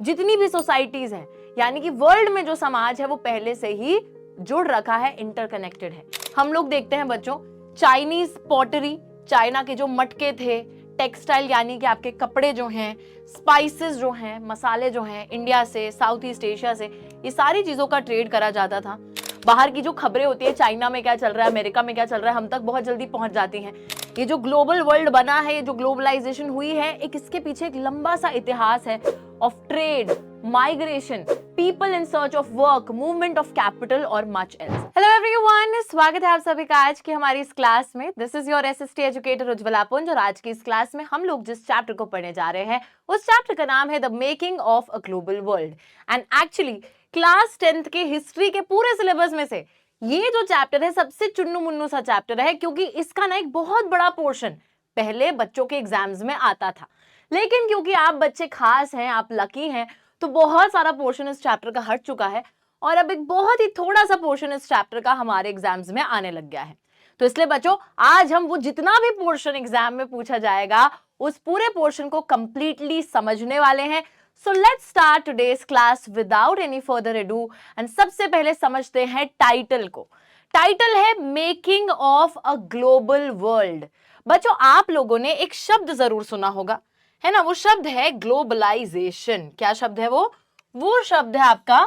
जितनी भी सोसाइटीज हैं, यानी कि वर्ल्ड में जो समाज है वो पहले से ही जुड़ रखा है, इंटरकनेक्टेड है। हम लोग देखते हैं बच्चों, चाइनीज पॉटरी, चाइना के जो मटके थे, टेक्सटाइल यानी कि आपके कपड़े जो हैं, स्पाइसेस जो हैं, मसाले जो हैं, इंडिया से, साउथ ईस्ट एशिया से, ये सारी चीजों का ट्रेड करा जाता था। बाहर की जो खबरें होती है, चाइना में क्या चल रहा है, अमेरिका में क्या चल रहा है, हम तक बहुत जल्दी पहुंच जाती हैं। ये जो ग्लोबल वर्ल्ड बना है, ये जो ग्लोबलाइजेशन हुई है, एक इसके पीछे एक लंबा सा इतिहास है of trade, migration, people in search of work, movement of capital और मच एल्स। हेलो एवरीवन, स्वागत है आप सभी का आज की हमारी इस क्लास में। This is your SST educator Ujjwala पुंज और आज की इस क्लास में हम लोग जिस चैप्टर को पढ़ने जा रहे हैं उस चैप्टर का नाम है the making of a global world. And actually class 10th के हिस्ट्री के पूरे सिलेबस में से ये जो चैप्टर है सबसे चुन्नू मुन्नू सा चैप्टर है, क्योंकि इसका ना एक बहुत बड़ा पोर्शन पहले बच्चों के एग्जाम्स में आता था, लेकिन क्योंकि आप बच्चे खास हैं, आप लकी हैं, तो बहुत सारा पोर्शन इस चैप्टर का हट चुका है और अब एक बहुत ही थोड़ा सा पोर्शन इस चैप्टर का हमारे एग्जाम्स में आने लग गया है। तो इसलिए बच्चों, आज हम वो जितना भी पोर्शन एग्जाम में पूछा जाएगा उस पूरे पोर्शन को कंप्लीटली समझने वाले हैं। So let's start today's class without any further edu. And सबसे पहले समझते हैं टाइटल को। टाइटल है making of a global world. बच्चों, आप लोगों ने एक शब्द जरूर सुना होगा, है ना? वो शब्द है ग्लोबलाइजेशन। क्या शब्द है वो शब्द है आपका,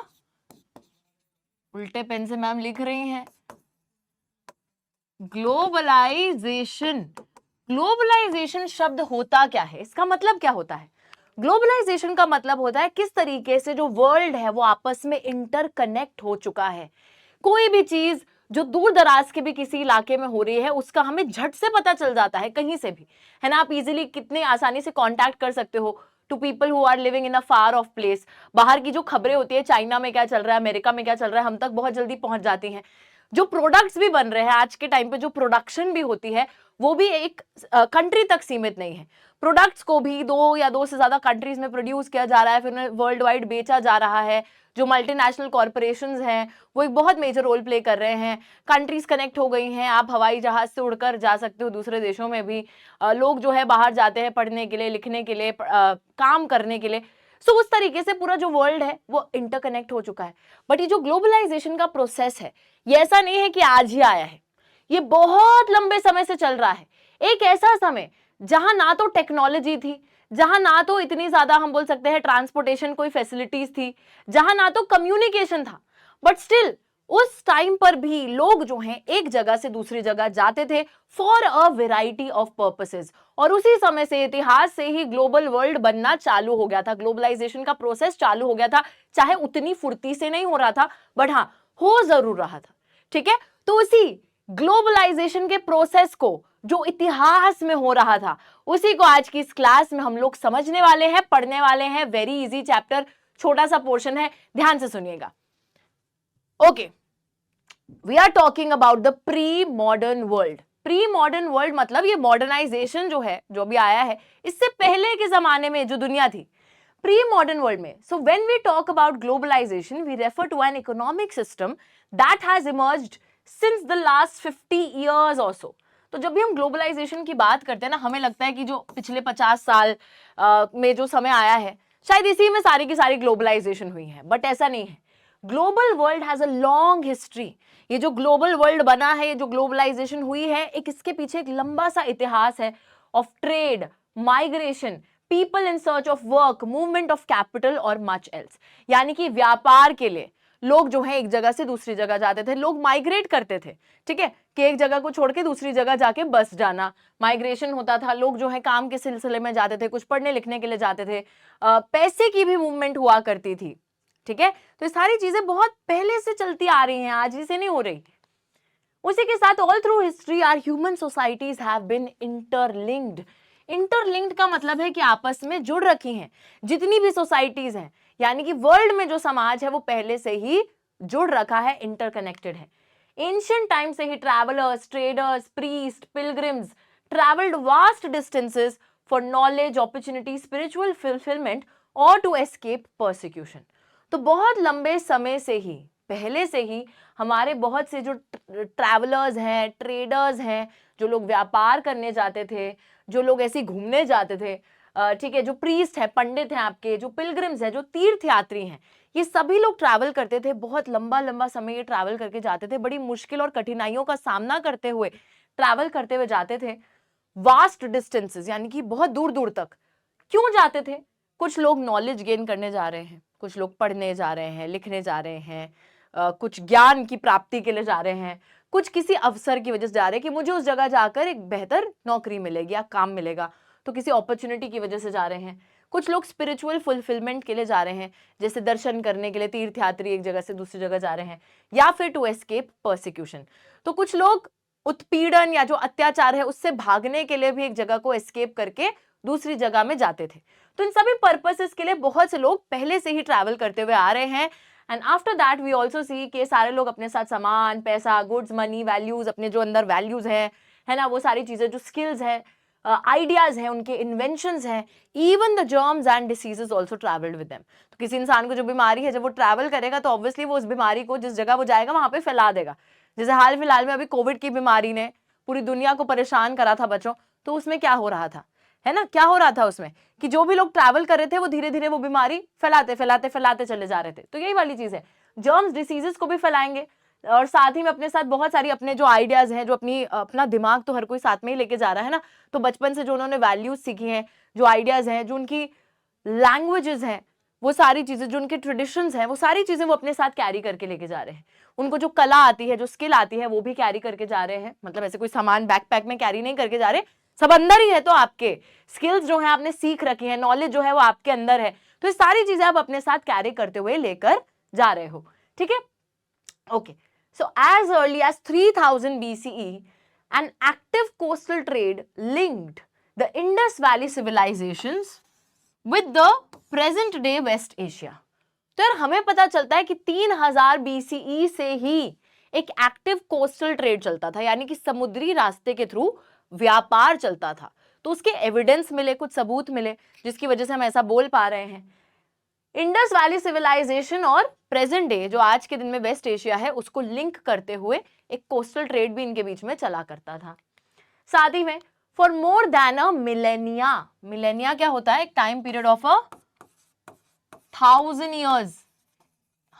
उल्टे पेन से मैम लिख रही हैं, ग्लोबलाइजेशन। ग्लोबलाइजेशन शब्द होता क्या है, इसका मतलब क्या होता है? ग्लोबलाइजेशन का मतलब होता है किस तरीके से जो वर्ल्ड है वो आपस में इंटरकनेक्ट हो चुका है। कोई भी चीज जो दूर दराज के भी किसी इलाके में हो रही है उसका हमें झट से पता चल जाता है, कहीं से भी, है ना? आप इजीली कितने आसानी से कांटेक्ट कर सकते हो to people who are living in a far off place. बाहर की जो खबरें होती है, चाइना में क्या चल रहा है, अमेरिका में क्या चल रहा है, हम तक बहुत जल्दी पहुंच जाती हैं। जो प्रोडक्ट्स भी बन रहे हैं आज के टाइम पे, जो प्रोडक्शन भी होती है वो भी एक कंट्री तक सीमित नहीं है। प्रोडक्ट्स को भी दो या दो से ज्यादा कंट्रीज में प्रोड्यूस किया जा रहा है, फिर उन्हें वर्ल्ड वाइड बेचा जा रहा है। जो मल्टीनेशनल कॉर्पोरेशंस हैं वो एक बहुत मेजर रोल प्ले कर रहे हैं। कंट्रीज कनेक्ट हो गई हैं, आप हवाई जहाज से उड़कर जा सकते हो दूसरे देशों में भी। लोग जो है बाहर जाते हैं पढ़ने के लिए, लिखने के लिए, काम करने के लिए। सो उस तरीके से पूरा जो वर्ल्ड है वो इंटरकनेक्ट हो चुका है। बट ये जो ग्लोबलाइजेशन का प्रोसेस है, ये ऐसा नहीं है कि आज ही आया है, ये बहुत लंबे समय से चल रहा है। एक ऐसा समय जहां ना तो टेक्नोलॉजी थी, जहां ना तो इतनी ज्यादा हम बोल सकते हैं ट्रांसपोर्टेशन कोई फैसिलिटीज थी, जहां ना तो कम्युनिकेशन था, बट स्टिल उस टाइम पर भी लोग जो हैं एक जगह से दूसरी जगह जाते थे for a variety of purposes. और उसी समय से, इतिहास से ही ग्लोबल वर्ल्ड बनना चालू हो गया था, ग्लोबलाइजेशन का प्रोसेस चालू हो गया था। चाहे उतनी फुर्ती से नहीं हो रहा था, बट हाँ, हो जरूर रहा था। ठीक है, तो उसी ग्लोबलाइजेशन के प्रोसेस को जो इतिहास में हो रहा था, उसी को आज की इस क्लास में हम लोग समझने वाले हैं, पढ़ने वाले हैं। वेरी इजी चैप्टर, छोटा सा पोर्शन है, ध्यान से सुनिएगा। Okay, we are talking about the pre modern world. Pre modern world मतलब ये मॉडर्नाइजेशन जो है, जो भी आया है, इससे पहले के जमाने में जो दुनिया थी, प्री मॉडर्न वर्ल्ड में। So when we talk about globalization we refer to an economic system that has emerged since the last 50 years or so. तो जब भी हम ग्लोबलाइजेशन की बात करते हैं ना, हमें लगता है कि जो पिछले 50 साल में जो समय आया है, शायद इसी में सारी की सारी ग्लोबलाइजेशन हुई है, बट ऐसा नहीं है। Global world has a long history. ये जो ग्लोबल वर्ल्ड बना है, ये जो ग्लोबलाइजेशन हुई है, एक इसके पीछे एक लंबा सा इतिहास है of trade, migration, people in search of work, movement of capital और मच एल्स। यानी कि व्यापार के लिए लोग जो है एक जगह से दूसरी जगह जाते थे, लोग माइग्रेट करते थे। ठीक है, कि एक जगह को छोड़ के दूसरी जगह जाके बस जाना, माइग्रेशन होता था। लोग जो है काम के सिलसिले में जाते थे, कुछ पढ़ने लिखने के लिए जाते थे, पैसे की भी मूवमेंट हुआ करती थी। ठीक है, तो ये सारी चीजें बहुत पहले से चलती आ रही हैं, आज ही से नहीं हो रही। उसी के साथ all through history are human societies have been interlinked. Interlinked का मतलब है कि आपस में जुड़ रखी हैं जितनी भी सोसाइटीज हैं, यानी कि वर्ल्ड में जो समाज है वो पहले से ही जुड़ रखा है, इंटरकनेक्टेड है। एंशिएंट टाइम से ही travellers, traders, priest, pilgrims travelled vast distances for knowledge, opportunity, spiritual fulfilment और टू एस्केप परसिक्यूशन। तो बहुत लंबे समय से ही, पहले से ही हमारे बहुत से जो ट्रैवलर्स हैं, ट्रेडर्स हैं, जो लोग व्यापार करने जाते थे, जो लोग ऐसे घूमने जाते थे, ठीक है, जो प्रीस्ट है, पंडित हैं आपके, जो पिलग्रिम्स हैं, जो तीर्थ यात्री हैं, ये सभी लोग ट्रैवल करते थे, बहुत लंबा लंबा समय ये ट्रैवल करके जाते थे, बड़ी मुश्किल और कठिनाइयों का सामना करते हुए ट्रैवल करते हुए जाते थे, वास्ट डिस्टेंसेस, यानी कि बहुत दूर दूर तक। क्यों जाते थे? कुछ लोग नॉलेज गेन करने जा रहे हैं, कुछ लोग पढ़ने जा रहे हैं, लिखने जा रहे हैं, कुछ ज्ञान की प्राप्ति के लिए जा रहे हैं, कुछ किसी अवसर की वजह से जा रहे हैं कि मुझे उस जगह जाकर एक बेहतर नौकरी मिलेगी या काम मिलेगा, तो किसी अपॉर्चुनिटी की वजह से जा रहे हैं। कुछ लोग स्पिरिचुअल फुलफिलमेंट के लिए जा रहे हैं, जैसे दर्शन करने के लिए तीर्थयात्री एक जगह से दूसरी जगह जा रहे हैं, या फिर टू एस्केप परसिक्यूशन। तो कुछ लोग उत्पीड़न या जो अत्याचार है उससे भागने के लिए भी एक जगह को एस्केप करके दूसरी जगह में जाते थे। तो इन सभी पर्पसेस के लिए बहुत से लोग पहले से ही ट्रैवल करते हुए आ रहे हैं। And after that we also see कि सारे लोग अपने साथ सामान, पैसा, गुड्स, मनी, वैल्यूज, अपने जो अंदर वैल्यूज है ना, वो सारी चीजें, जो स्किल्स है, आइडियाज हैं, उनके इन्वेंशंस हैं, even the germs and diseases also travelled with them. तो किसी इंसान को जो बीमारी है, जब वो ट्रैवल करेगा तो ऑब्वियसली वो उस बीमारी को जिस जगह वो जाएगा वहां पे फैला देगा। जैसे हाल फिलहाल में अभी कोविड की बीमारी ने पूरी दुनिया को परेशान करा था बच्चों, तो उसमें क्या हो रहा था, है ना, क्या हो रहा था उसमें कि जो भी लोग ट्रैवल कर रहे थे वो धीरे धीरे वो बीमारी फैलाते फैलाते फैलाते चले जा रहे थे। तो यही वाली चीज है, जर्म्स डिसीजेस को भी फैलाएंगे और साथ ही में अपने साथ बहुत सारी अपने जो आइडियाज हैं, जो अपना दिमाग तो हर कोई साथ में ही लेके जा रहा है ना, तो बचपन से जो उन्होंने वैल्यूज सीखी हैं, जो आइडियाज हैं, जो उनकी लैंग्वेजेस हैं, वो सारी चीजें, जो उनके ट्रेडिशंस हैं, वो सारी चीजें वो अपने साथ कैरी करके लेके जा रहे हैं। उनको जो कला आती है, जो स्किल आती है, वो भी कैरी करके जा रहे हैं। मतलब ऐसे कोई सामान बैकपैक में कैरी नहीं करके जा रहे, सब अंदर ही है। तो आपके स्किल्स जो है आपने सीख रखी है, नॉलेज जो है वो आपके अंदर है, तो ये सारी चीजें आप अपने साथ कैरी करते हुए लेकर जा रहे हो। ठीक है, okay. So as early as 3000 BCE, an active coastal trade linked the Indus Valley civilizations with the present day West Asia. तो यार हमें पता चलता है कि 3000 BCE से ही एक एक्टिव कोस्टल ट्रेड चलता था, यानी कि समुद्री रास्ते के थ्रू व्यापार चलता था। तो उसके एविडेंस मिले, कुछ सबूत मिले, जिसकी वजह से हम ऐसा बोल पा रहे हैं। इंडस वैली सिविलाइजेशन और प्रेजेंट डे जो आज के दिन में वेस्ट एशिया है, उसको लिंक करते हुए एक कोस्टल ट्रेड भी इनके बीच में चला करता था। साथ ही में for more than a millennia, millennia क्या होता है, एक टाइम पीरियड ऑफ 1000 years,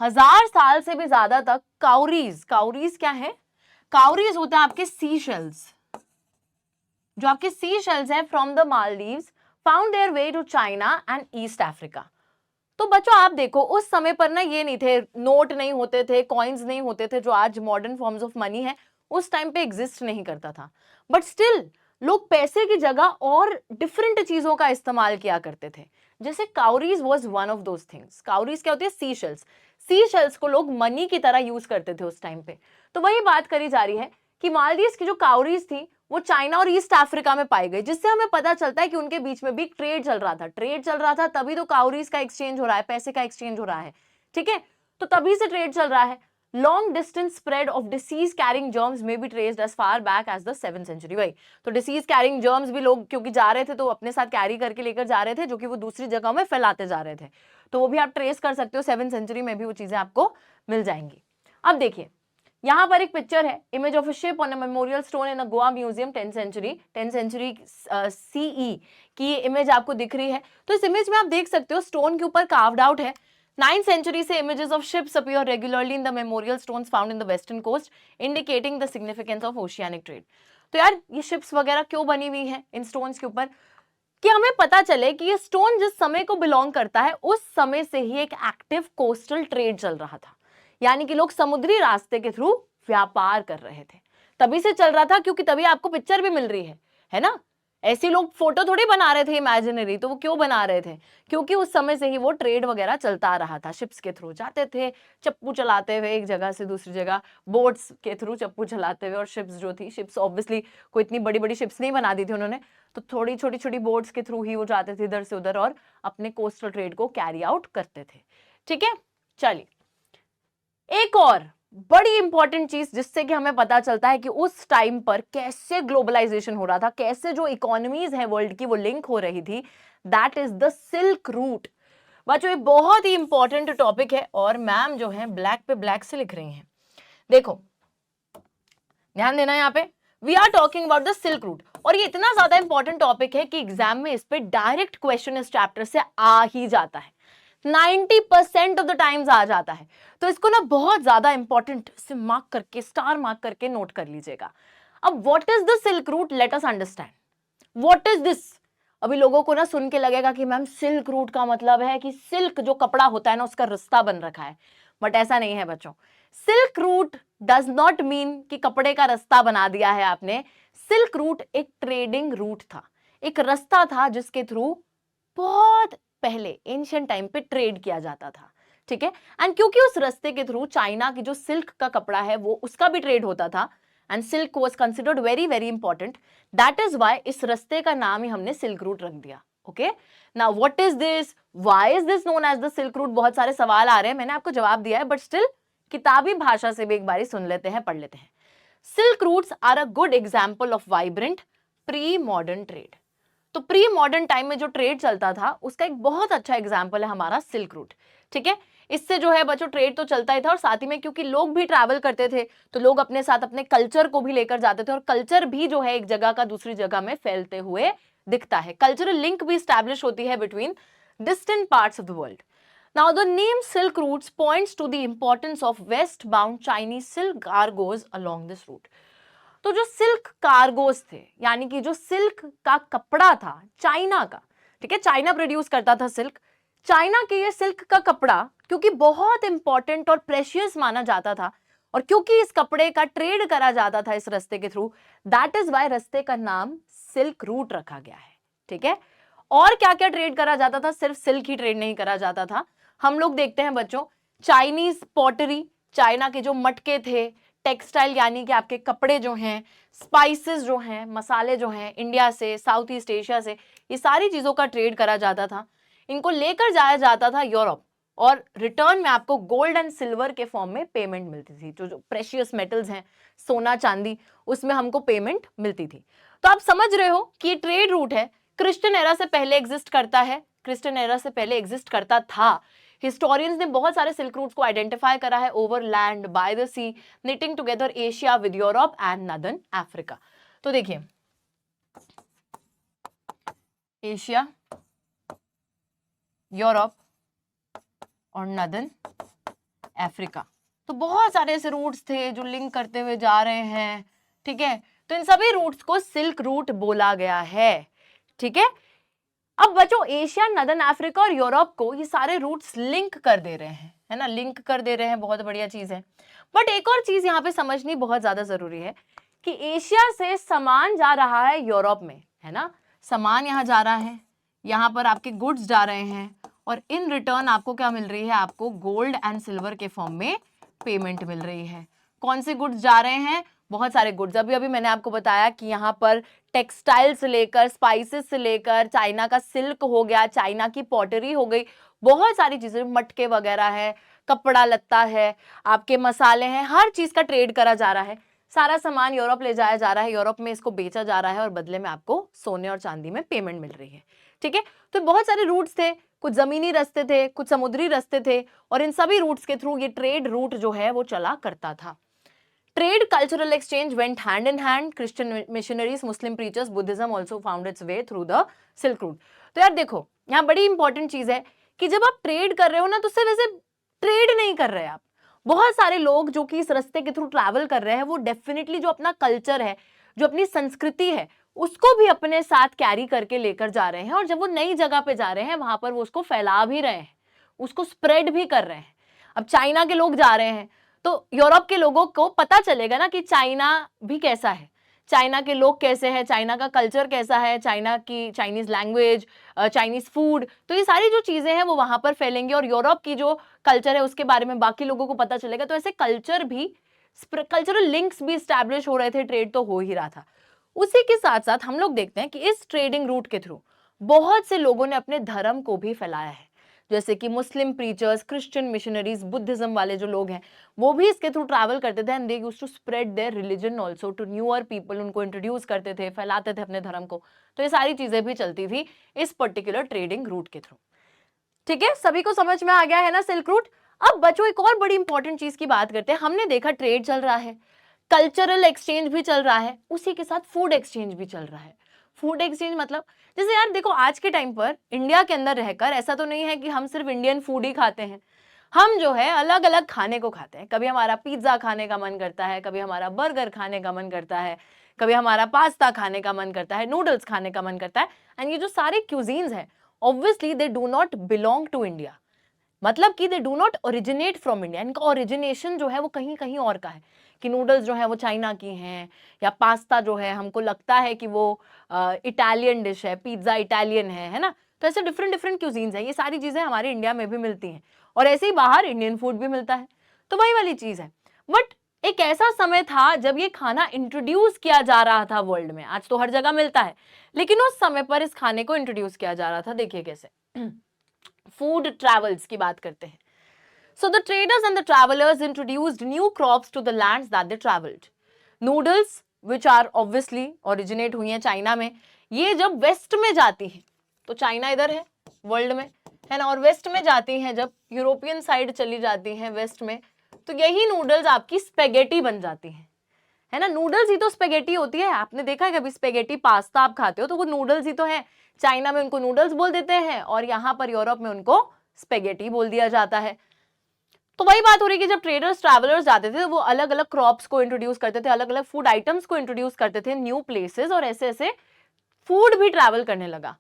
1000 साल से भी ज्यादा तक, काउरीज, काउरीज क्या है, काउरीज होते हैं आपके सी शेल्स, जो आपके सी शेल्स हैं from the Maldives found their way to China and East Africa. तो बच्चों आप देखो, उस समय पर ना ये नहीं थे, नोट नहीं होते थे, कॉइन्स नहीं होते थे, जो आज मॉडर्न फॉर्म्स ऑफ मनी है, उस टाइम पे एग्जिस्ट नहीं करता था। बट स्टिल लोग पैसे की जगह और डिफरेंट चीजों का इस्तेमाल किया करते थे। जैसे cowries was one of those things. Cowries क्या होती है, सी शेल्स। सी शेल्स को लोग मनी की तरह यूज करते थे उस टाइम पे। तो वही बात करी जा रही है कि मालदीव्स की जो काउरीज थी वो चाइना और ईस्ट अफ्रीका में पाई गई, जिससे हमें पता चलता है कि उनके बीच में भी ट्रेड चल रहा था। ट्रेड चल रहा था तभी तो काउरीज का एक्सचेंज हो रहा है, पैसे का एक्सचेंज हो रहा है। ठीक है, तो तभी से ट्रेड चल रहा है। Long distance spread of disease carrying germs may be traced as far back as the 7th century। वही तो, डिसीज कैरिंग जर्म्स भी लोग क्योंकि जा रहे थे तो अपने साथ कैरी करके लेकर जा रहे थे, जो कि वो दूसरी जगह में फैलाते जा रहे थे। तो वो भी आप ट्रेस कर सकते हो, 7th century में भी वो चीजें आपको मिल जाएंगी। अब देखिए यहाँ पर एक पिक्चर है, image of a ship on a memorial stone in a Goa museum, 10th century CE की ये इमेज आपको दिख रही है। तो इस इमेज में आप देख सकते हो स्टोन के ऊपर कार्व्ड आउट है। 9th century से images of ships appear regularly in the memorial stones found in the western coast, indicating the significance of oceanic trade. तो यार ये शिप्स वगैरह क्यों बनी हुई है इन स्टोन्स के ऊपर, कि हमें पता चले कि ये स्टोन जिस समय को बिलोंग करता है उस समय से ही एक एक्टिव कोस्टल ट्रेड चल रहा था, यानी कि लोग समुद्री रास्ते के थ्रू व्यापार कर रहे थे। तभी से चल रहा था, क्योंकि तभी आपको पिक्चर भी मिल रही है ना। ऐसे लोग फोटो थोड़ी बना रहे थे इमेजिनरी, तो वो क्यों बना रहे थे, क्योंकि उस समय से ही वो ट्रेड वगैरह चलता रहा था। शिप्स के थ्रू जाते थे, चप्पू चलाते हुए एक जगह से दूसरी जगह, बोट्स के थ्रू चप्पू चलाते हुए। और शिप्स जो थी, शिप्स ऑब्वियसली कोई इतनी बड़ी बड़ी शिप्स नहीं बना दी थी उन्होंने, तो थोड़ी छोटी छोटी बोट्स के थ्रू ही वो जाते थे इधर से उधर और अपने कोस्टल ट्रेड को कैरी आउट करते थे। ठीक है, चलिए एक और बड़ी इंपॉर्टेंट चीज जिससे कि हमें पता चलता है कि उस टाइम पर कैसे ग्लोबलाइजेशन हो रहा था, कैसे जो इकोनॉमीज है वर्ल्ड की वो लिंक हो रही थी, that is the silk root. बच्चों ये बहुत ही इंपॉर्टेंट टॉपिक है और मैम जो है ब्लैक पे ब्लैक से लिख रही हैं। देखो ध्यान देना, यहाँ पे we are talking about the silk route. और ये इतना ज्यादा इंपॉर्टेंट टॉपिक है कि एग्जाम में इस पे डायरेक्ट क्वेश्चन इस चैप्टर से आ ही जाता है, 90% ऑफ द टाइम्स आ जाता है। तो इसको ना बहुत ज्यादा इंपॉर्टेंट से मार्क करके, स्टार मार्क करके नोट कर लीजिएगा। अब what is the silk root, let us understand what is this. अभी लोगों को ना सुन के लगेगा कि मैम सिल्क रूट का मतलब है कि सिल्क जो कपड़ा होता है ना उसका रास्ता बन रखा है, बट ऐसा नहीं है बच्चों। Silk route does not mean कि कपड़े का रास्ता बना दिया है आपने। सिल्क रूट एक ट्रेडिंग रूट था, एक रास्ता था जिसके थ्रू बहुत पहले एंशिएंट टाइम पे ट्रेड किया जाता था, ठीक है। एंड क्योंकि उस रास्ते के थ्रू चाइना की जो सिल्क का कपड़ा है वो उसका भी ट्रेड होता था, and silk was considered very very important, that is why इस रास्ते का नाम ही हमने सिल्क रूट रख दिया। Okay, now what is this, why is this known as the silk route. बहुत सारे सवाल आ रहे हैं, मैंने आपको जवाब दिया है, बट स्टिल किताबी भाषा से भी एक बारी सुन लेते हैं, पढ़ लेते हैं। Silk routes are a good example of vibrant pre modern trade. तो प्री मॉडर्न टाइम में जो ट्रेड चलता था उसका एक बहुत अच्छा एग्जाम्पल है हमारा सिल्क रूट, ठीक है। इससे जो है बच्चों ट्रेड तो चलता ही था, और साथ ही में क्योंकि लोग भी ट्रैवल करते थे तो लोग अपने साथ अपने कल्चर को भी लेकर जाते थे, और कल्चर भी जो है एक जगह का दूसरी जगह में फैलते हुए दिखता है। कल्चरल लिंक भी स्टैब्लिश होती है between distant parts of the world. Now the name Silk Routes points to the importance of westbound Chinese silk cargoes along this route. तो जो सिल्क कार्गोस थे, यानी कि जो सिल्क का कपड़ा था चाइना का, ठीक है, चाइना प्रोड्यूस करता था सिल्क, चाइना के ये सिल्क का कपड़ा क्योंकि बहुत इंपॉर्टेंट और प्रेशियस माना जाता था, और क्योंकि इस कपड़े का ट्रेड करा जाता था इस रास्ते के थ्रू, दैट इज वाई रास्ते का नाम सिल्क रूट रखा गया है, ठीक है। और क्या क्या ट्रेड करा जाता था, सिर्फ सिल्क ही ट्रेड नहीं करा जाता था। हम लोग देखते हैं बच्चों चाइनीज पॉटरी, चाइना के जो मटके थे, टेक्सटाइल यानी कि आपके कपड़े जो हैं, स्पाइसेस जो हैं, मसाले जो हैं, इंडिया से, साउथ ईस्ट एशिया से, ये सारी चीजों का ट्रेड करा जाता था। इनको लेकर जाया जाता था यूरोप, और रिटर्न में आपको गोल्ड एंड सिल्वर के फॉर्म में पेमेंट मिलती थी। जो प्रेशियस मेटल्स हैं, सोना चांदी, उसमें हमको पेमेंट मिलती थी। तो आप समझ रहे हो कि ये ट्रेड रूट है, क्रिश्चियन एरा से पहले एग्जिस्ट करता है, क्रिश्चियन एरा से पहले एग्जिस्ट करता था। हिस्टोरियंस ने बहुत सारे सिल्क रूट्स को आइडेंटिफाई करा है, over land, by the sea, knitting together Asia with Europe and northern Africa. तो देखिए एशिया, यूरोप और नदर्न अफ्रीका, तो बहुत सारे ऐसे रूट्स थे जो लिंक करते हुए जा रहे हैं, ठीक है। तो इन सभी रूट्स को सिल्क रूट बोला गया है, ठीक है। अब बच्चों एशिया, नदर्न अफ्रीका और यूरोप को ये सारे रूट्स लिंक कर दे रहे हैं, है ना, लिंक कर दे रहे हैं, बहुत बढ़िया चीज है। बट एक और चीज यहाँ पे समझनी बहुत ज्यादा जरूरी है कि एशिया से सामान जा रहा है यूरोप में, है ना, सामान यहाँ जा रहा है, यहाँ पर आपके गुड्स जा रहे हैं, और इन रिटर्न आपको क्या मिल रही है, आपको गोल्ड एंड सिल्वर के फॉर्म में पेमेंट मिल रही है। कौन से गुड्स जा रहे हैं, बहुत सारे गुड्स। अभी अभी मैंने आपको बताया कि यहाँ पर टेक्सटाइल से लेकर, स्पाइसेस से लेकर, चाइना का सिल्क हो गया, चाइना की पॉटरी हो गई, बहुत सारी चीजें, मटके वगैरह है, कपड़ा लत्ता है, आपके मसाले हैं, हर चीज का ट्रेड करा जा रहा है। सारा सामान यूरोप ले जाया जा रहा है, यूरोप में इसको बेचा जा रहा है, और बदले में आपको सोने और चांदी में पेमेंट मिल रही है, ठीक है। तो बहुत सारे रूट्स थे, कुछ जमीनी रास्ते थे, कुछ समुद्री रास्ते थे, और इन सभी रूट्स के थ्रू ये ट्रेड रूट जो है वो चला करता था। Trade, cultural exchange went hand in hand. Christian missionaries, Muslim preachers, Buddhism also found its way through the Silk Route. तो यार देखो यहाँ बड़ी इंपॉर्टेंट चीज है कि जब आप ट्रेड कर रहे हो ना, तो सिर्फ ऐसे ट्रेड नहीं कर रहे आप। बहुत सारे लोग जो कि इस रास्ते के थ्रू ट्रैवल कर रहे हैं, वो डेफिनेटली जो अपना कल्चर है, जो अपनी संस्कृति है, उसको भी अपने साथ कैरी करके लेकर जा रहे हैं, और जब वो नई जगह पे जा रहे हैं वहां पर वो उसको फैला भी रहे हैं, उसको स्प्रेड भी कर रहे हैं। अब चाइना के लोग जा रहे हैं तो यूरोप के लोगों को पता चलेगा ना कि चाइना भी कैसा है, चाइना के लोग कैसे हैं, चाइना का कल्चर कैसा है, चाइना की चाइनीज लैंग्वेज, चाइनीज फूड, तो ये सारी जो चीजें हैं वो वहां पर फैलेंगी, और यूरोप की जो कल्चर है उसके बारे में बाकी लोगों को पता चलेगा। तो ऐसे कल्चरल लिंक्स भी स्टैब्लिश हो रहे थे, ट्रेड तो हो ही रहा था। उसी के साथ साथ हम लोग देखते हैं कि इस ट्रेडिंग रूट के थ्रू बहुत से लोगों ने अपने धर्म को भी फैलाया है, जैसे कि मुस्लिम प्रीचर्स, क्रिश्चियन मिशनरीज, बुद्धिज्म वाले जो लोग हैं वो भी इसके थ्रू ट्रैवल करते थे, and they used to spread their religion also to newer people, उनको इंट्रोड्यूस करते थे, फैलाते थे अपने धर्म को। तो ये सारी चीजें भी चलती थी इस पर्टिकुलर ट्रेडिंग रूट के थ्रू, ठीक है। सभी को समझ में आ गया है ना सिल्क रूट। अब बच्चों एक और बड़ी इंपॉर्टेंट चीज की बात करते हैं। हमने देखा ट्रेड चल रहा है, कल्चरल एक्सचेंज भी चल रहा है, उसी के साथ फूड एक्सचेंज भी चल रहा है। फूड एक्सचेंज मतलब जैसे यार देखो, आज के टाइम पर इंडिया के अंदर रहकर ऐसा तो नहीं है कि हम सिर्फ इंडियन फूड ही खाते हैं, हम जो है अलग अलग खाने को खाते हैं। कभी हमारा पिज्जा खाने का मन करता है, कभी हमारा बर्गर खाने का मन करता है, कभी हमारा पास्ता खाने का मन करता है, नूडल्स खाने का मन करता है। एंड ये जो सारे क्यूजीन्स हैं, obviously they do not belong to India, मतलब कि they do not originate from India. इनका ओरिजिनेशन जो है वो कहीं कहीं और का है, कि नूडल्स जो है वो चाइना की हैं, या पास्ता जो है हमको लगता है कि वो इटालियन डिश है, पिज्जा इटालियन है ना। तो ऐसे डिफरेंट डिफरेंट क्यूजीन्स हैं, ये सारी चीजें हमारे इंडिया में भी मिलती हैं, और ऐसे ही बाहर इंडियन फूड भी मिलता है। तो वही वाली चीज है। बट एक ऐसा समय था जब ये खाना इंट्रोड्यूस किया जा रहा था वर्ल्ड में। आज तो हर जगह मिलता है, लेकिन उस समय पर इस खाने को इंट्रोड्यूस किया जा रहा था। देखिए कैसे, फूड ट्रैवल्स की बात करते हैं। So the traders and the travelers introduced new crops to the lands that they traveled. Noodles, which are obviously originate हुई हैं चाइना में, ये जब वेस्ट में जाती हैं, तो चाइना इधर है वर्ल्ड में, है ना, और वेस्ट में जाती हैं, जब यूरोपियन साइड चली जाती हैं वेस्ट में, तो यही नूडल्स आपकी स्पेगेटी बन जाती हैं, है ना। नूडल्स ही तो स्पेगेटी होती है। आपने देखा है कभी स्पेगेटी पास्ता आप खाते हो तो वो नूडल्स ही तो है। चाइना में उनको नूडल्स बोल देते हैं, और यहाँ पर यूरोप में उनको स्पेगेटी बोल दिया जाता है। तो वही बात हो रही है कि जब ट्रेडर्स ट्रैवलर्स जाते थे, वो अलग अलग क्रॉप्स को इंट्रोड्यूस करते थे, अलग अलग फूड आइटम्स को इंट्रोड्यूस करते थे न्यू प्लेसेस, और ऐसे ऐसे फूड भी ट्रैवल करने लगा।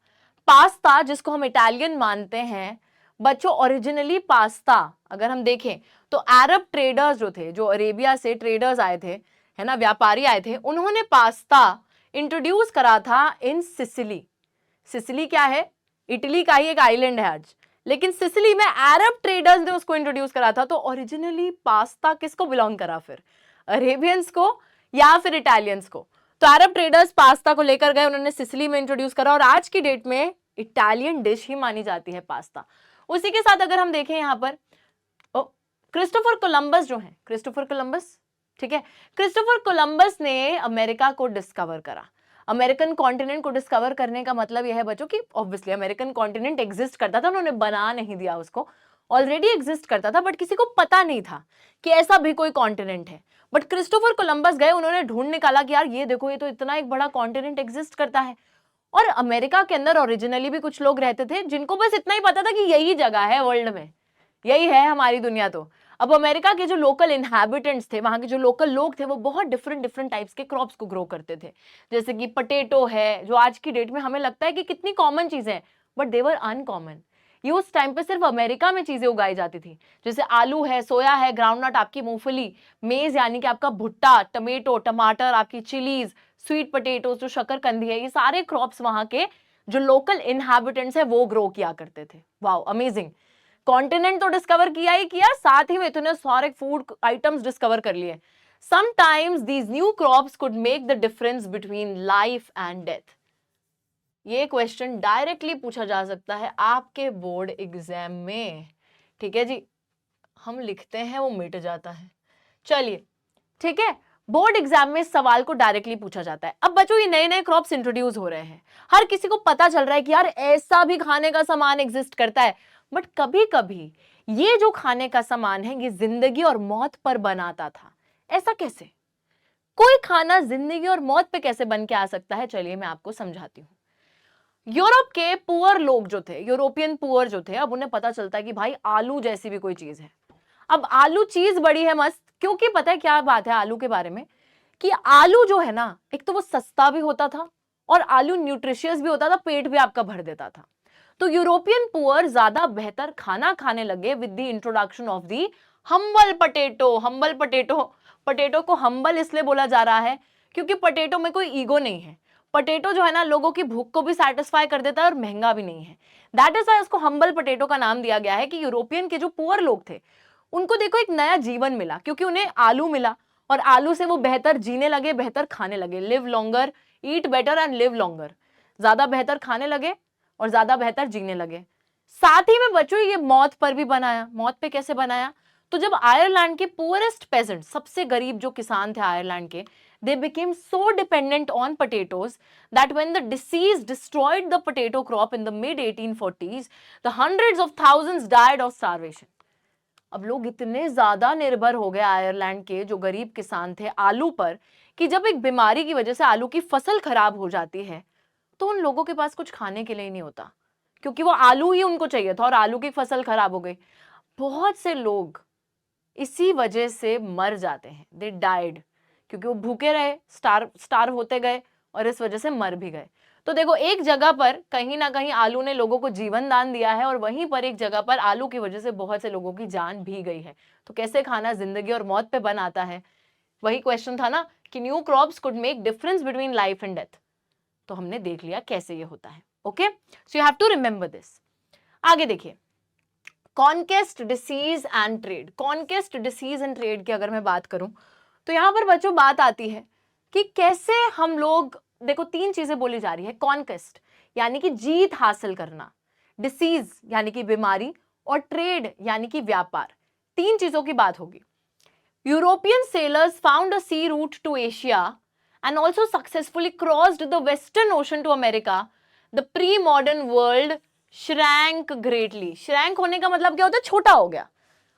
पास्ता, जिसको हम इटालियन मानते हैं बच्चों, ओरिजिनली पास्ता अगर हम देखें तो अरब ट्रेडर्स जो थे, जो अरेबिया से ट्रेडर्स आए थे, है ना, व्यापारी आए थे, उन्होंने पास्ता इंट्रोड्यूस करा था इन सिसिली। सिसिली क्या है? इटली का ही एक आइलैंड है आज, लेकिन सिसिली में अरब ट्रेडर्स ने उसको इंट्रोड्यूस करा था। तो ओरिजिनली पास्ता किसको बिलोंग करा फिर? अरेबियंस को या फिर इटालियंस को? तो अरब ट्रेडर्स पास्ता को लेकर गए, उन्होंने सिसिली में इंट्रोड्यूस करा, और आज की डेट में इटालियन डिश ही मानी जाती है पास्ता। उसी के साथ अगर हम देखें यहाँ पर क्रिस्टोफर कोलंबस जो है, क्रिस्टोफर कोलंबस, ठीक है, क्रिस्टोफर कोलंबस ने अमेरिका को डिस्कवर करा। अमेरिकन कॉन्टिनेंट को डिस्कवर करने का मतलब यह है बच्चों कि ऑब्वियसली अमेरिकन कॉन्टिनेंट एग्जिस्ट करता था, उन्होंने बना नहीं दिया उसको, ऑलरेडी एग्जिस्ट करता था, बट किसी को पता नहीं था कि ऐसा भी कोई कॉन्टिनेंट है। बट क्रिस्टोफर कोलंबस गए, उन्होंने ढूंढ निकाला कि यार ये देखो, ये तो इतना एक बड़ा कॉन्टिनेंट एग्जिस्ट करता है। और अमेरिका के अंदर ओरिजिनली भी कुछ लोग रहते थे जिनको बस इतना ही पता था कि यही जगह है वर्ल्ड में, यही है हमारी दुनिया। तो अब अमेरिका के जो लोकल इनहैबिटेंट्स थे, वहां के जो लोकल लोग थे, वो बहुत डिफरेंट डिफरेंट टाइप्स के क्रॉप्स को ग्रो करते थे। जैसे कि पटेटो है, जो आज की डेट में हमें लगता है कि कितनी कॉमन चीजें हैं, बट दे वर अनकॉमन। ये उस टाइम पे सिर्फ अमेरिका में चीजें उगाई जाती थी। जैसे आलू है, सोया है, ग्राउंडनट आपकी मूंगफली, मेज यानी कि आपका भुट्टा, टमेटो, टमाटर, आपकी चिलीज, स्वीट पोटैटोज जो शकरकंदी है, ये सारे क्रॉप्स वहां के जो लोकल इनहैबिटेंट्स है वो ग्रो किया करते थे। Wow, amazing. कॉन्टिनेंट तो डिस्कवर किया ही किया, साथ ही में इतने सारे फूड आइटम्स डिस्कवर कर लिए। Sometimes these new crops could make the difference between life and death. ये क्वेश्चन डायरेक्टली पूछा जा सकता है आपके बोर्ड एग्जाम में, ठीक है जी। हम लिखते हैं वो मिट जाता है, चलिए ठीक है। बोर्ड एग्जाम में इस सवाल को डायरेक्टली पूछा जाता है। अब बच्चों, ये नए नए क्रॉप्स इंट्रोड्यूस हो रहे हैं, हर किसी को पता चल रहा है कि यार ऐसा भी खाने का सामान एग्जिस्ट करता है। बट कभी कभी ये जो खाने का सामान है, ये जिंदगी और मौत पर बनाता था। ऐसा कैसे? कोई खाना जिंदगी और मौत पे कैसे बन के आ सकता है? चलिए मैं आपको समझाती हूँ। यूरोप के पुअर लोग जो थे, यूरोपियन पुअर जो थे, अब उन्हें पता चलता है कि भाई आलू जैसी भी कोई चीज है। अब आलू चीज बड़ी है मस्त, क्योंकि पता है क्या बात है आलू के बारे में, कि आलू जो है ना, एक तो वो सस्ता भी होता था, और आलू न्यूट्रिशियस भी होता था, पेट भी आपका भर देता था। तो यूरोपियन पुअर ज्यादा बेहतर खाना खाने लगे with the introduction of the humble potato. Humble potato, potato को हम्बल इसलिए बोला जा रहा है क्योंकि पोटैटो में कोई ईगो नहीं है। पोटैटो जो है ना, लोगों की भूख को भी सेटिस्फाई कर देता है और महंगा भी नहीं है। दैट इज वाई उसको हम्बल पोटैटो का नाम दिया गया है कि यूरोपियन के जो पुअर लोग थे, उनको देखो एक नया जीवन मिला, क्योंकि उन्हें आलू मिला, और आलू से वो बेहतर जीने लगे, बेहतर खाने लगे। Live longer, eat better and live longer, ज्यादा बेहतर खाने लगे और ज्यादा बेहतर जीने लगे। साथ ही में बच्चों, ये मौत पर भी बनाया। मौत पे कैसे बनाया? तो जब आयरलैंड के पुअरेस्ट पेजेंट, सबसे गरीब जो किसान थे आयरलैंड के, they became so dependent on potatoes that when the disease destroyed the potato crop in the mid 1840s, the hundreds of thousands died of starvation. अब लोग इतने ज्यादा निर्भर हो गए आयरलैंड के जो गरीब किसान थे आलू पर, कि जब एक बीमारी की वजह से आलू की फसल खराब हो जाती है तो उन लोगों के पास कुछ खाने के लिए नहीं होता, क्योंकि वो आलू ही उनको चाहिए था और आलू की फसल खराब हो गई। बहुत से लोग इसी वजह से मर जाते हैं, दे डाइड, क्योंकि वो भूखे रहे, स्टार होते गए और इस वजह से मर भी गए। तो देखो, एक जगह पर कहीं ना कहीं आलू ने लोगों को जीवन दान दिया है और वहीं पर एक जगह पर आलू की वजह से बहुत से लोगों की जान भी गई है। तो कैसे खाना जिंदगी और मौत पे बन आता है, वही क्वेश्चन था ना कि new crops could make difference between life and death. तो हमने देख लिया कैसे ये होता है। Okay, so you have to remember this. आगे देखिए, conquest, disease and trade. Conquest, disease and trade की अगर मैं बात करूं तो यहां पर बच्चों बात आती है कि कैसे हम लोग, देखो 3 चीजें बोली जा रही है। कॉन्केस्ट यानी कि जीत हासिल करना, डिसीज यानी कि बीमारी, और ट्रेड यानी कि व्यापार। 3 चीजों की बात होगी। European sailors found a sea route to Asia and also successfully crossed the western ocean to America. The pre-modern world shrank greatly. shrank होने का मतलब क्या होता है? छोटा हो गया।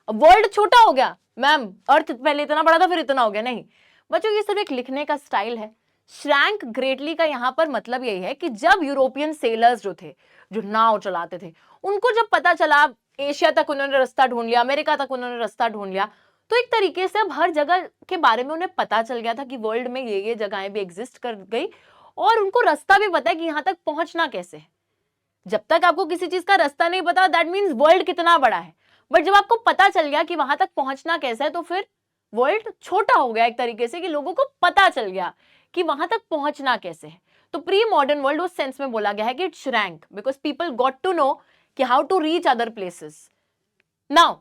अब वर्ल्ड छोटा हो गया मैम, अर्थ पहले इतना बड़ा था फिर इतना हो गया, नहीं बच्चों, ये सिर्फ एक लिखने का स्टाइल है। श्रैंक ग्रेटली का यहाँ पर मतलब यही है कि जब यूरोपियन सेलर्स जो थे, जो नाव चलाते थे, उनको जब पता चला, एशिया तक उन्होंने रास्ता ढूंढ लिया, अमेरिका तक उन्होंने रास्ता ढूंढ लिया, तो एक तरीके से अब हर जगह के बारे में उन्हें पता चल गया था कि वर्ल्ड में ये जगहें भी एग्जिस्ट कर गई, और उनको रास्ता भी पता है कि यहां तक पहुंचना कैसे है। जब तक आपको किसी चीज का रास्ता नहीं पता, दैट मीन्स वर्ल्ड कितना बड़ा है, बट जब आपको पता चल गया कि वहां तक पहुंचना कैसे है, तो फिर वर्ल्ड छोटा हो गया एक तरीके से, कि लोगों को पता चल गया कि वहां तक पहुंचना कैसे है। तो प्री मॉडर्न वर्ल्ड उस सेंस में बोला गया है कि it shrank because people got to know कि how to reach other places. Now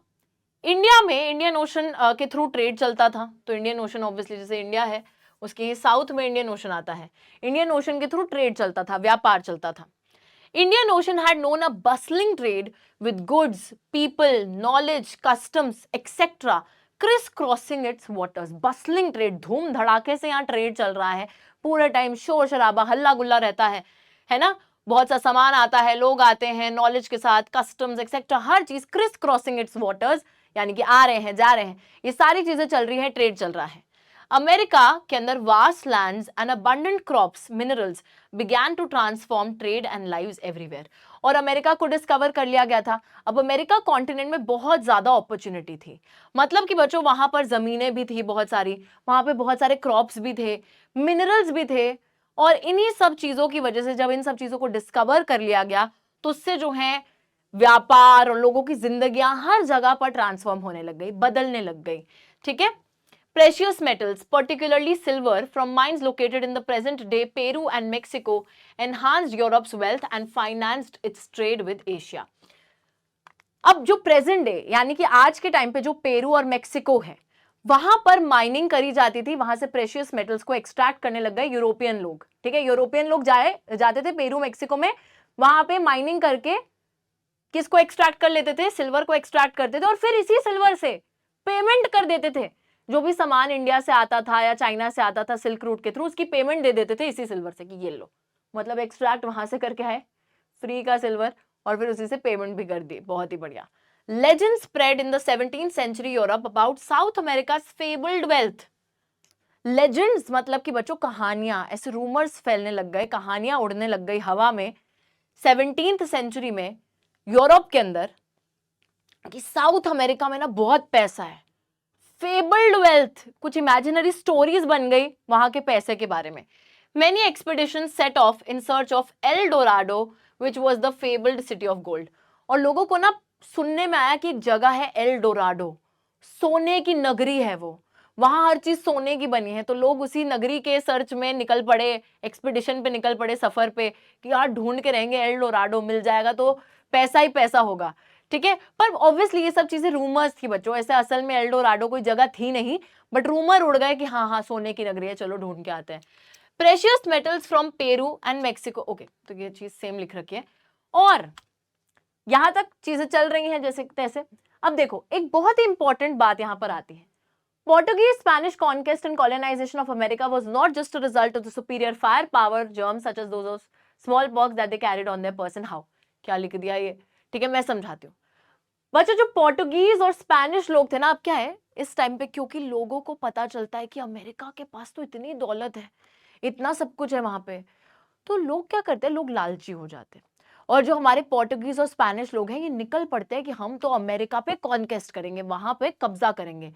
India में इंडियन ओशन के थ्रू ट्रेड चलता था, तो इंडियन ओशन ऑब्वियसली जैसे इंडिया है उसके साउथ में इंडियन ओशन आता है, इंडियन ओशन के थ्रू ट्रेड चलता था, व्यापार चलता था। Indian Ocean had known a bustling trade with goods, people, knowledge, customs, etc. criss-crossing its waters. Bustling trade, धूम धड़ाके से यहाँ ट्रेड चल रहा है, पूरे टाइम शोर शराबा हल्ला गुल्ला रहता है ना, बहुत सा सामान आता है, लोग आते हैं नॉलेज के साथ, कस्टम्स एक्सेट्रा, हर चीज क्रिस क्रॉसिंग इट्स वाटर्स, यानी कि आ रहे हैं जा रहे हैं, ये सारी चीजें चल रही हैं, ट्रेड चल रहा है। अमेरिका के अंदर vast lands and abundant crops, minerals began to transform trade and lives everywhere. और अमेरिका को डिस्कवर कर लिया गया था। अब अमेरिका कॉन्टिनेंट में बहुत ज्यादा अपॉर्चुनिटी थी, मतलब कि बच्चों वहां पर जमीनें भी थी बहुत सारी, वहां पे बहुत सारे क्रॉप्स भी थे, मिनरल्स भी थे, और इन्हीं सब चीजों की वजह से जब इन सब चीजों को डिस्कवर कर लिया गया तो उससे जो है व्यापार और लोगों की जिंदगियां हर जगह पर ट्रांसफॉर्म होने लग गई, बदलने लग गई। ठीक है, precious metals, particularly silver, from mines located in the present-day Peru and Mexico, enhanced Europe's wealth and financed its trade with Asia. अब जो प्रेजेंट डे यानी कि आज के टाइम पे जो पेरू और मेक्सिको है, वहां पर माइनिंग करी जाती थी, वहां से प्रेशियस मेटल्स को एक्सट्रैक्ट करने लग गए यूरोपियन लोग। ठीक है, यूरोपियन लोग जाते थे पेरू मेक्सिको में, वहां पे माइनिंग करके किसको एक्सट्रैक्ट कर लेते थे? सिल्वर को एक्सट्रैक्ट करते थे, और फिर इसी सिल्वर से पेमेंट कर देते थे। जो भी सामान इंडिया से आता था या चाइना से आता था सिल्क रूट के थ्रू, उसकी पेमेंट दे देते थे इसी सिल्वर से कि ये लो, मतलब एक्सट्रैक्ट वहां से करके आए फ्री का सिल्वर, और फिर उसी से पेमेंट भी कर दी। बहुत ही बढ़िया। Legends spread in the 17th century Europe about South America's fabled wealth. Legends मतलब कि बच्चों कहानियां, ऐसे रूमर्स फैलने लग गए, कहानियां उड़ने लग गई हवा में 17th सेंचुरी में यूरोप के अंदर, कि साउथ अमेरिका में ना बहुत पैसा है, फेबल्ड वेल्थ, कुछ इमेजिनरी स्टोरीज बन गई वहां के पैसे के बारे में। Many expeditions set off in search of El Dorado, which was the fabled city of gold. और लोगों को ना सुनने में आया कि एक जगह है एल डोराडो, सोने की नगरी है वो, वहां हर चीज सोने की बनी है, तो लोग उसी नगरी के सर्च में निकल पड़े, एक्सपीडिशन पे निकल पड़े, सफर पे, कि यार ढूंढ के रहेंगे, एल डोराडो मिल जाएगा तो पैसा ही पैसा होगा। ठीक है, पर ऑब्वियसली ये सब चीजें रूमर्स थी बच्चों, ऐसे असल में एल डोराडो कोई जगह थी नहीं, बट रूमर उड़ गए कि हाँ हाँ सोने की नगरी है, चलो ढूंढ के आते हैं। Precious metals from Peru and Mexico, okay, तो ये चीज सेम लिख रखी है, और यहां तक चीजें चल रही हैं जैसे तैसे। अब देखो, एक बहुत ही इंपॉर्टेंट बात यहां पर आती है। Portuguese Spanish conquest and colonization of America was not just a result of the superior firepower germs such as those of smallpox that they carried on their person. How? क्या लिख दिया ये? ठीक है, मैं समझाती हूँ। बच्चों जो पोर्टुगीज और स्पेनिश लोग थे ना, अब क्या है इस टाइम पे, क्योंकि लोगों को पता चलता है कि अमेरिका के पास तो इतनी दौलत है, इतना सब कुछ है वहां पे, तो लोग क्या करते हैं, लोग लालची हो जाते हैं। और जो हमारे पोर्टुगीज और स्पेनिश लोग हैं, ये निकल पड़ते हैं कि हम तो अमेरिका पे कॉन्केस्ट करेंगे, वहां पे कब्जा करेंगे।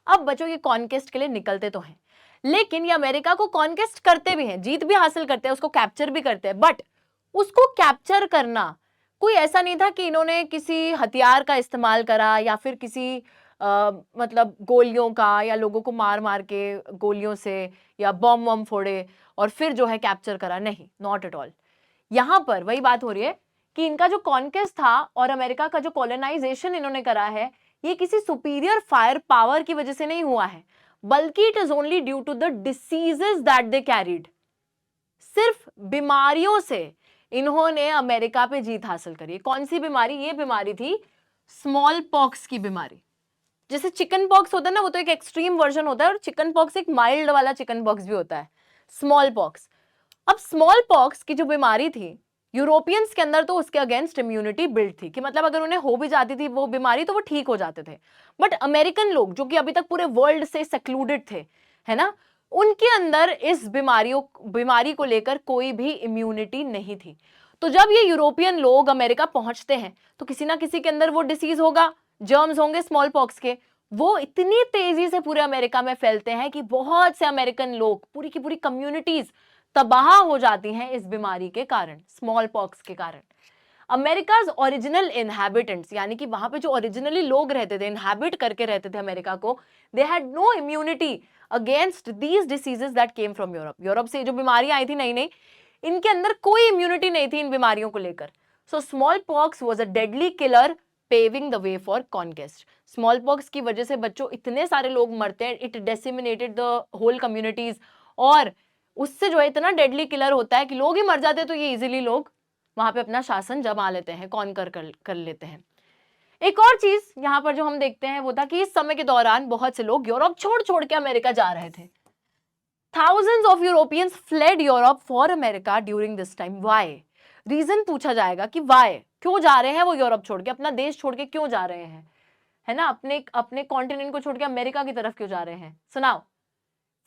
अब बच्चों ये कॉन्केस्ट के लिए निकलते तो हैं, लेकिन ये अमेरिका को कॉन्केस्ट करते भी हैं, जीत भी हासिल करते हैं, उसको कैप्चर भी करते हैं, बट उसको कैप्चर करना कोई ऐसा नहीं था कि इन्होंने किसी हथियार का इस्तेमाल करा या फिर किसी मतलब गोलियों का, या लोगों को मार मार के गोलियों से या बम वम फोड़े और फिर जो है कैप्चर करा, नहीं, नॉट एट ऑल। यहां पर वही बात हो रही है कि इनका जो कॉन्केस्ट था और अमेरिका का जो कॉलोनाइजेशन इन्होंने करा है, ये किसी सुपीरियर फायर पावर की वजह से नहीं हुआ है, बल्कि it is only due to the diseases that they carried. सिर्फ बीमारियों से इन्होंने अमेरिका पे जीत हासिल करी। कौन सी बीमारी? ये बीमारी थी स्मॉल पॉक्स की बीमारी। जैसे चिकन पॉक्स होता है ना, वो तो एक एक्सट्रीम वर्जन होता है, और चिकन पॉक्स एक माइल्ड वाला चिकन पॉक्स भी होता है, स्मॉल पॉक्स। अब स्मॉल पॉक्स की जो बीमारी थी, यूरोपियंस के अंदर तो उसके अगेंस्ट इम्यूनिटी बिल्ड थी, कि मतलब अगर उन्हें हो भी जाती थी वो बीमारी तो वो ठीक हो जाते थे। बट अमेरिकन लोग जो कि अभी तक पूरे वर्ल्ड से सेक्लूडेड थे, है ना, उनके अंदर इस बीमारी को लेकर कोई भी इम्यूनिटी नहीं थी। तो जब ये यूरोपियन लोग अमेरिका पहुंचते हैं, तो किसी ना किसी के अंदर वो डिसीज होगा, जर्म्स होंगे स्मॉल पॉक्स के, वो इतनी तेजी से पूरे अमेरिका में फैलते हैं कि बहुत से अमेरिकन लोग, पूरी की पूरी कम्युनिटीज तबाह हो जाती हैं इस बीमारी के कारण, स्मॉल पॉक्स के कारण। अमेरिकाज ओरिजिनल इनहैबिटेंट्स, यानी कि वहां पे जो ओरिजिनली लोग रहते थे, इनहैबिट करके रहते थे अमेरिका को, they had no immunity against these diseases that came from Europe. Europe से जो बीमारी आई थी नई नई, इनके अंदर कोई इम्यूनिटी नहीं थी इन बीमारियों को लेकर। So small pox was a deadly killer, paving the way for conquest. Small pox की वजह से बच्चों इतने सारे लोग मरते हैं, इट डेसिमिनेटेड द होल कम्युनिटीज, और उससे जो है इतना डेडली किलर होता है कि लोग ही मर जाते हैं, तो ये इजीली लोग वहां पे अपना शासन जमा लेते हैं, कर लेते हैं। एक और चीज यहां पर जो हम देखते हैं वो था कि इस समय के दौरान बहुत से लोग यूरोप छोड़ छोड़ के अमेरिका जा रहे थे। Thousands of Europeans fled Europe for America during this time. Why? Reason पूछा जाएगा कि why, क्यों जा रहे हैं वो यूरोप छोड़ के, अपना देश छोड़ के क्यों जा रहे हैं, है ना, अपने अपने कॉन्टिनेंट को छोड़ के अमेरिका की तरफ क्यों जा रहे हैं। सुनाओ।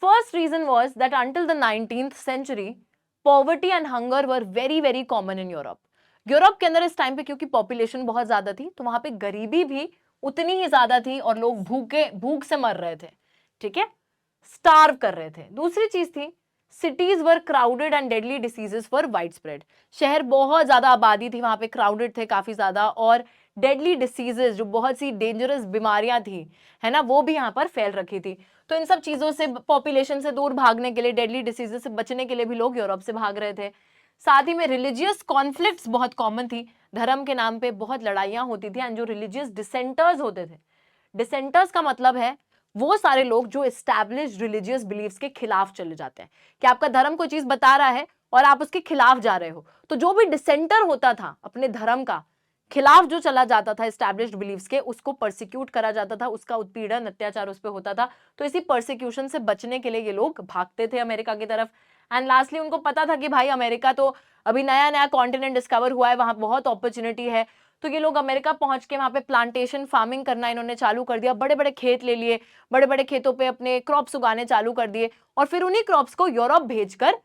First reason was that until the 19th century, poverty and hunger were very very common in Europe. Europe के अंदर इस टाइम पे क्योंकि पॉपुलेशन बहुत ज्यादा थी, तो वहां पे गरीबी भी उतनी ही ज्यादा थी और लोग भूख से मर रहे थे, ठीक है, स्टार्व कर रहे थे। दूसरी चीज थी, cities were crowded and deadly diseases were wide spread. शहर बहुत ज्यादा आबादी थी, वहां पे क्राउडेड थे काफी ज्यादा, और डेडली डिसीजेस, जो बहुत सी डेंजरस बीमारियां थी, है ना, वो भी यहाँ पर फैल रखी थी। तो इन सब चीजों से, पॉपुलेशन से दूर भागने के लिए, डेडली डिसीजेस से बचने के लिए भी लोग यूरोप से भाग रहे थे। साथ ही में रिलीजियस कॉन्फ्लिक्ट्स बहुत कॉमन थी, धर्म के नाम पे बहुत लड़ाइयां होती थी, एंड जो रिलीजियस डिसेंटर्स होते थे, डिसेंटर्स का मतलब है वो सारे लोग जो एस्टैब्लिश्ड रिलीजियस बिलीफ्स के खिलाफ चले जाते हैं, कि आपका धर्म कोई चीज बता रहा है और आप उसके खिलाफ जा रहे हो, तो जो भी डिसेंटर होता था अपने धर्म का खिलाफ जो चला जाता था एस्टैब्लिश्ड बिलीफ्स के, उसको परसिक्यूट करा जाता था, उसका उत्पीड़न अत्याचार उस पर होता था। तो इसी परसिक्यूशन से बचने के लिए ये लोग भागते थे अमेरिका की तरफ। एंड लास्टली उनको पता था कि भाई अमेरिका तो अभी नया नया कॉन्टिनेंट डिस्कवर हुआ है, वहां बहुत अपॉर्चुनिटी है, तो ये लोग अमेरिका पहुंच के वहां पे प्लांटेशन फार्मिंग करना इन्होंने चालू कर दिया, बड़े बड़े खेत ले लिए, बड़े बड़े खेतों पे अपने क्रॉप्स उगाने चालू कर दिए, और फिर उन्हीं क्रॉप्स को यूरोप भेजकर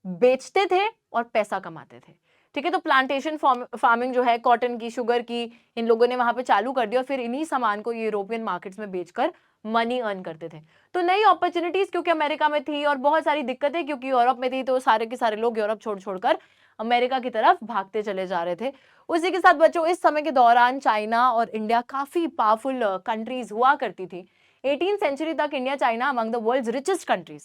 बेचते थे और पैसा कमाते थे। ठीक है, तो प्लांटेशन फार्मिंग जो है कॉटन की, शुगर की, इन लोगों ने वहां पे चालू कर दिया, और फिर इन्हीं सामान को यूरोपियन मार्केट्स में बेचकर मनी अर्न करते थे। तो नई अपॉर्चुनिटीज क्योंकि अमेरिका में थी, और बहुत सारी दिक्कतें क्योंकि यूरोप में थी, तो सारे के सारे लोग यूरोप छोड़ छोड़कर अमेरिका की तरफ भागते चले जा रहे थे। उसी के साथ बच्चों इस समय के दौरान चाइना और इंडिया काफी पावरफुल कंट्रीज हुआ करती थी। 18th सेंचुरी तक India China among the world's richest countries,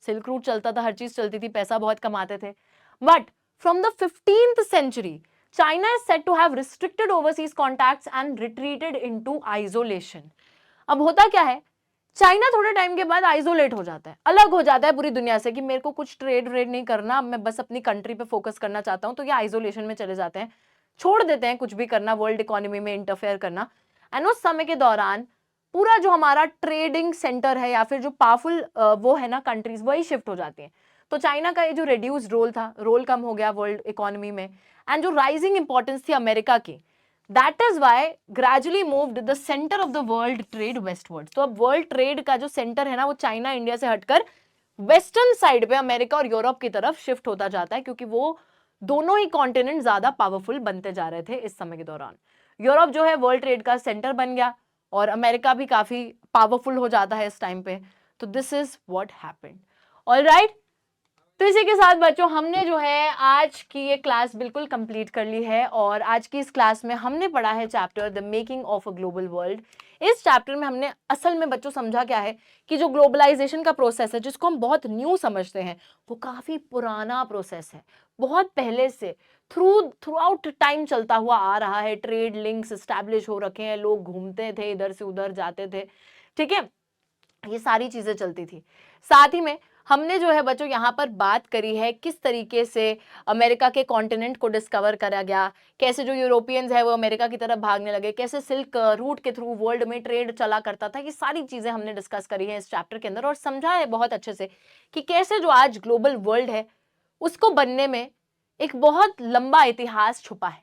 silk route चलता था, हर चीज चलती थी, पैसा बहुत कमाते थे। But from the 15th century, China is said to have restricted overseas contacts and retreated into isolation. अब होता क्या है, चाइना थोड़े टाइम के बाद आइसोलेट हो जाता है, अलग हो जाता है पूरी दुनिया से, कि मेरे को कुछ ट्रेड व्रेड नहीं करना, मैं बस अपनी कंट्री पे फोकस करना चाहता हूं, तो ये आइसोलेशन में चले जाते हैं, छोड़ देते हैं कुछ भी करना, वर्ल्ड इकोनॉमी में इंटरफेयर करना। एंड उस समय के दौरान पूरा जो हमारा ट्रेडिंग सेंटर है या फिर जो पावरफुल वो है ना कंट्रीज, वही शिफ्ट हो जाती हैं। तो चाइना का ये जो रिड्यूस्ड रोल था, रोल कम हो गया वर्ल्ड इकोनॉमी में, एंड जो राइजिंग इंपॉर्टेंस थी अमेरिका की, that is why gradually moved the centre of the world trade westward. तो अब वर्ल्ड ट्रेड का जो सेंटर है ना वो चाइना इंडिया से हटकर वेस्टर्न साइड पे अमेरिका और यूरोप की तरफ शिफ्ट होता जाता है, क्योंकि वो दोनों ही कॉन्टिनेंट ज्यादा पावरफुल बनते जा रहे थे इस समय के दौरान। यूरोप जो है वर्ल्ड ट्रेड का सेंटर बन गया और अमेरिका भी काफी पावरफुल हो जाता है इस टाइम पे। तो this is what happened. Alright, तो इसी के साथ बच्चों हमने जो है आज की ये क्लास बिल्कुल कंप्लीट कर ली है, और आज की इस क्लास में हमने पढ़ा है chapter the making of a global world. इस चैप्टर में हमने असल में बच्चों समझा क्या है कि जो ग्लोबलाइजेशन का प्रोसेस है जिसको हम बहुत न्यू समझते हैं वो काफी पुराना प्रोसेस है, बहुत पहले से थ्रू आउट टाइम चलता हुआ आ रहा है। ट्रेड लिंक्स स्टैब्लिश हो रखे हैं, लोग घूमते थे, इधर से उधर जाते थे, ठीक है, ये सारी चीजें चलती थी। साथ ही में हमने जो है बच्चों यहाँ पर बात करी है किस तरीके से अमेरिका के कॉन्टिनेंट को डिस्कवर करा गया, कैसे जो यूरोपियंस है वो अमेरिका की तरफ भागने लगे, कैसे सिल्क रूट के थ्रू वर्ल्ड में ट्रेड चला करता था। ये सारी चीजें हमने डिस्कस करी है इस चैप्टर के अंदर, और समझा है बहुत अच्छे से कि कैसे जो आज ग्लोबल वर्ल्ड है उसको बनने में एक बहुत लंबा इतिहास छुपा है।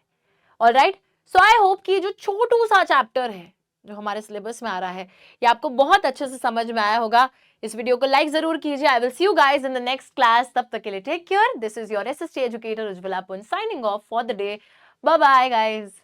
ऑलराइट, सो आई होप कि जो छोटू सा चैप्टर है जो हमारे सिलेबस में आ रहा है ये आपको बहुत अच्छे से समझ में आया होगा। इस वीडियो को लाइक जरूर कीजिए। I will see you guys in the next class. तब तक के लिए take care. This is your SST educator Ujjwala Pun signing off for the day. Bye bye guys.